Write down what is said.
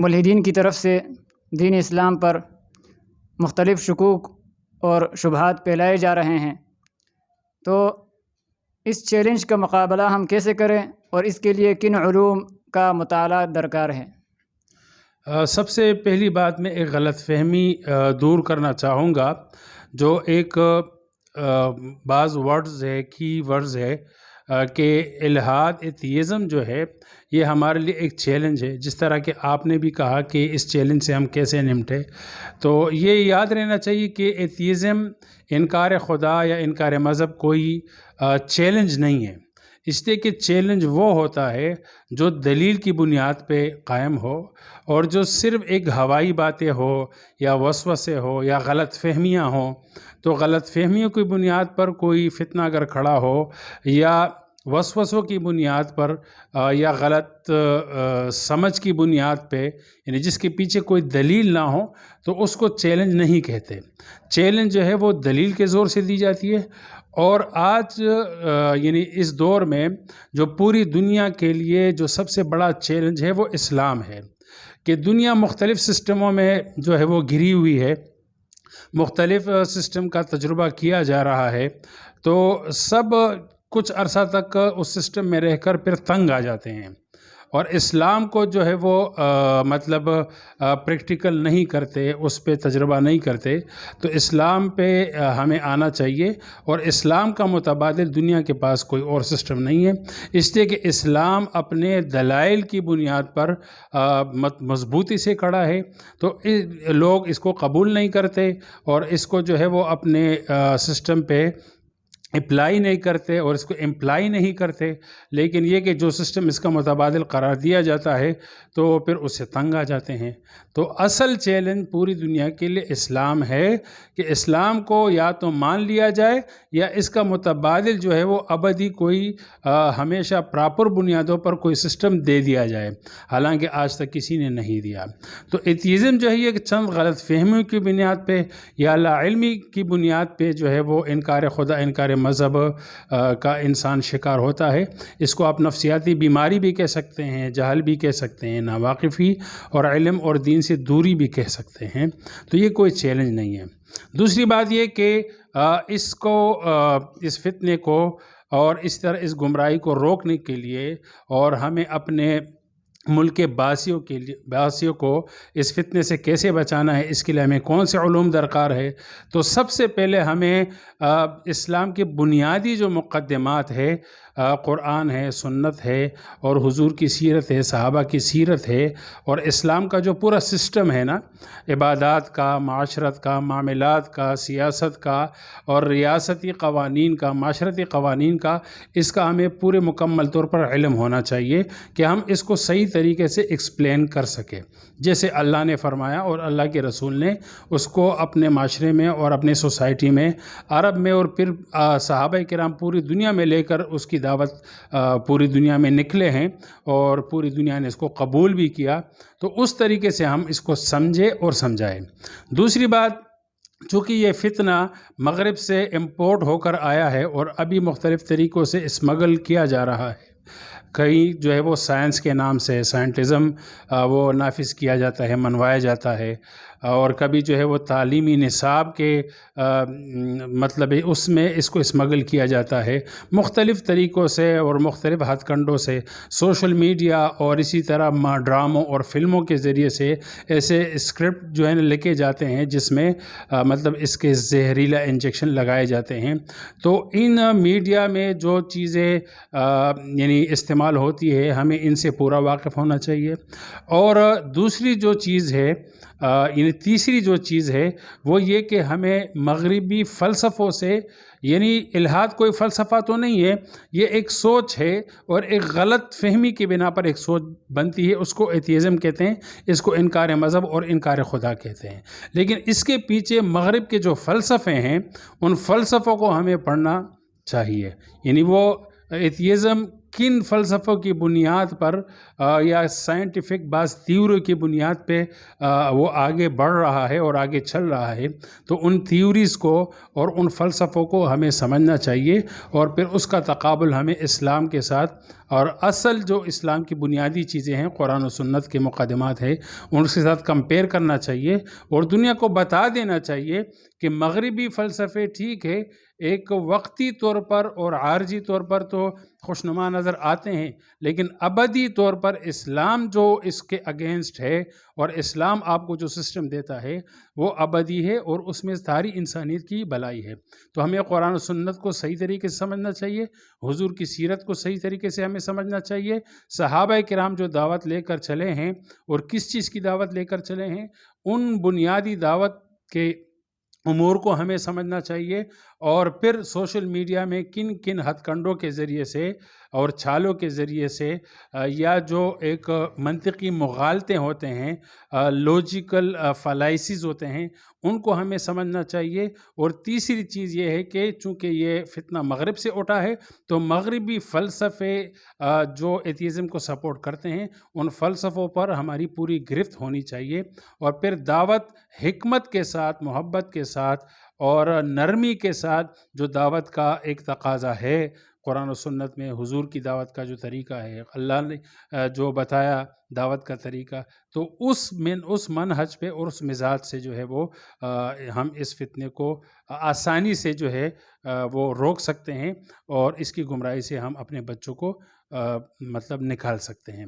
ملحدین کی طرف سے دین اسلام پر مختلف شکوک اور شبہات پھیلائے جا رہے ہیں، تو اس چیلنج کا مقابلہ ہم کیسے کریں اور اس کے لیے کن علوم کا مطالعہ درکار ہے؟ سب سے پہلی بات میں ایک غلط فہمی دور کرنا چاہوں گا، جو ایک بعض ورڈز ہے، کی ورڈز ہے کہ الحاد ایتھیزم جو ہے یہ ہمارے لیے ایک چیلنج ہے. جس طرح کہ آپ نے بھی کہا کہ اس چیلنج سے ہم کیسے نمٹے، تو یہ یاد رہنا چاہیے کہ ایتھیزم، انکار خدا یا انکار مذہب کوئی چیلنج نہیں ہے. اس لیے کہ چیلنج وہ ہوتا ہے جو دلیل کی بنیاد پہ قائم ہو، اور جو صرف ایک ہوائی باتیں ہو یا وسوسے ہو یا غلط فہمیاں ہوں. تو غلط فہمیوں کی بنیاد پر کوئی فتنہ اگر کھڑا ہو، یا وسوسوں کی بنیاد پر یا غلط سمجھ کی بنیاد پہ، یعنی جس کے پیچھے کوئی دلیل نہ ہو، تو اس کو چیلنج نہیں کہتے. چیلنج جو ہے وہ دلیل کے زور سے دی جاتی ہے. اور آج یعنی اس دور میں جو پوری دنیا کے لیے جو سب سے بڑا چیلنج ہے وہ اسلام ہے، کہ دنیا مختلف سسٹموں میں جو ہے وہ گھری ہوئی ہے، مختلف سسٹم کا تجربہ کیا جا رہا ہے. تو سب کچھ عرصہ تک اس سسٹم میں رہ کر پھر تنگ آ جاتے ہیں، اور اسلام کو جو ہے وہ مطلب پریکٹیکل نہیں کرتے، اس پہ تجربہ نہیں کرتے. تو اسلام پہ ہمیں آنا چاہیے، اور اسلام کا متبادل دنیا کے پاس کوئی اور سسٹم نہیں ہے. اس لیے کہ اسلام اپنے دلائل کی بنیاد پر مضبوطی سے کھڑا ہے. تو لوگ اس کو قبول نہیں کرتے، اور اس کو جو ہے وہ اپنے سسٹم پہ اپلائی نہیں کرتے، اور اس کو امپلائی نہیں کرتے. لیکن یہ کہ جو سسٹم اس کا متبادل قرار دیا جاتا ہے تو پھر اس سے تنگ آ جاتے ہیں. تو اصل چیلنج پوری دنیا کے لیے اسلام ہے، کہ اسلام کو یا تو مان لیا جائے، یا اس کا متبادل جو ہے وہ ابدی کوئی ہمیشہ پراپر بنیادوں پر کوئی سسٹم دے دیا جائے، حالانکہ آج تک کسی نے نہیں دیا. تو ایتھیزم جو ہے یہ چند غلط فہمیوں کی بنیاد پہ یا لا علمی کی بنیاد پہ جو ہے وہ انکار خدا، انکار مذہب کا انسان شکار ہوتا ہے. اس کو آپ نفسیاتی بیماری بھی کہہ سکتے ہیں، جہل بھی کہہ سکتے ہیں، ناواقفی اور علم اور دین سے دوری بھی کہہ سکتے ہیں. تو یہ کوئی چیلنج نہیں ہے. دوسری بات یہ کہ اس فتنے کو اور اس طرح اس گمراہی کو روکنے کے لیے، اور ہمیں اپنے ملک کے باسیوں کو اس فتنے سے کیسے بچانا ہے، اس کے لیے ہمیں کون سے علوم درکار ہے. تو سب سے پہلے ہمیں اسلام کے بنیادی جو مقدمات ہے، قرآن ہے، سنت ہے، اور حضور کی سیرت ہے، صحابہ کی سیرت ہے، اور اسلام کا جو پورا سسٹم ہے نا، عبادات کا، معاشرت کا، معاملات کا، سیاست کا، اور ریاستی قوانین کا، معاشرتی قوانین کا، اس کا ہمیں پورے مکمل طور پر علم ہونا چاہیے کہ ہم اس کو صحیح طریقے سے ایکسپلین کر سکیں، جیسے اللہ نے فرمایا اور اللہ کے رسول نے اس کو اپنے معاشرے میں اور اپنے سوسائٹی میں، عرب میں، اور پھر صحابہ کرام پوری دنیا میں لے کر اس کی دعوت پوری دنیا میں نکلے ہیں، اور پوری دنیا نے اس کو قبول بھی کیا. تو اس طریقے سے ہم اس کو سمجھے اور سمجھائیں. دوسری بات، چونکہ یہ فتنہ مغرب سے امپورٹ ہو کر آیا ہے اور ابھی مختلف طریقوں سے اسمگل کیا جا رہا ہے. کئی جو ہے وہ سائنس کے نام سے، سائنٹزم وہ نافذ کیا جاتا ہے، منوایا جاتا ہے، اور کبھی جو ہے وہ تعلیمی نصاب کے مطلب اس میں اس کو اسمگل کیا جاتا ہے مختلف طریقوں سے اور مختلف ہتھ کنڈوں سے. سوشل میڈیا اور اسی طرح ڈراموں اور فلموں کے ذریعے سے ایسے اسکرپٹ جو ہیں لکھے جاتے ہیں جس میں مطلب اس کے زہریلا انجیکشن لگائے جاتے ہیں. تو ان میڈیا میں جو چیزیں یعنی استعمال ہوتی ہے، ہمیں ان سے پورا واقف ہونا چاہیے. اور دوسری جو چیز ہے، یعنی تیسری جو چیز ہے، وہ یہ کہ ہمیں مغربی فلسفوں سے، یعنی الحاد کوئی فلسفہ تو نہیں ہے، یہ ایک سوچ ہے، اور ایک غلط فہمی کی بنا پر ایک سوچ بنتی ہے، اس کو ایتھیزم کہتے ہیں، اس کو انکار مذہب اور انکار خدا کہتے ہیں. لیکن اس کے پیچھے مغرب کے جو فلسفے ہیں، ان فلسفوں کو ہمیں پڑھنا چاہیے. یعنی وہ ایتھیزم کن فلسفوں کی بنیاد پر یا سائنٹیفک بعض تھیوری کی بنیاد پہ وہ آگے بڑھ رہا ہے اور آگے چل رہا ہے، تو ان تھیوریز کو اور ان فلسفوں کو ہمیں سمجھنا چاہیے، اور پھر اس کا تقابل ہمیں اسلام کے ساتھ، اور اصل جو اسلام کی بنیادی چیزیں ہیں، قرآن و سنت کے مقدمات ہیں، ان کے ساتھ کمپیئر کرنا چاہیے، اور دنیا کو بتا دینا چاہیے کہ مغربی فلسفے ٹھیک ہے ایک وقتی طور پر اور عارضی طور پر تو خوشنما نظر آتے ہیں، لیکن ابدی طور پر اسلام جو اس کے اگینسٹ ہے، اور اسلام آپ کو جو سسٹم دیتا ہے وہ ابدی ہے، اور اس میں ساری انسانیت کی بھلائی ہے۔ تو ہمیں قرآن و سنت کو صحیح طریقے سے سمجھنا چاہیے، حضور کی سیرت کو صحیح طریقے سے ہمیں سمجھنا چاہیے، صحابہ کرام جو دعوت لے کر چلے ہیں اور کس چیز کی دعوت لے کر چلے ہیں، ان بنیادی دعوت کے امور کو ہمیں سمجھنا چاہیے، اور پھر سوشل میڈیا میں کن کن ہتھ کنڈوں کے ذریعے سے اور چھالوں کے ذریعے سے یا جو ایک منطقی مغالطے ہوتے ہیں، لوجیکل فلائسز ہوتے ہیں، ان کو ہمیں سمجھنا چاہیے۔ اور تیسری چیز یہ ہے کہ چونکہ یہ فتنہ مغرب سے اٹھا ہے، تو مغربی فلسفے جو ایتھیزم کو سپورٹ کرتے ہیں، ان فلسفوں پر ہماری پوری گرفت ہونی چاہیے، اور پھر دعوت حکمت کے ساتھ، محبت کے ساتھ اور نرمی کے ساتھ، جو دعوت کا ایک تقاضا ہے قرآن و سنت میں، حضور کی دعوت کا جو طریقہ ہے، اللہ نے جو بتایا دعوت کا طریقہ، تو اس منہج پہ اور اس مزاج سے جو ہے وہ ہم اس فتنے کو آسانی سے جو ہے وہ روک سکتے ہیں، اور اس کی گمراہی سے ہم اپنے بچوں کو مطلب نکال سکتے ہیں۔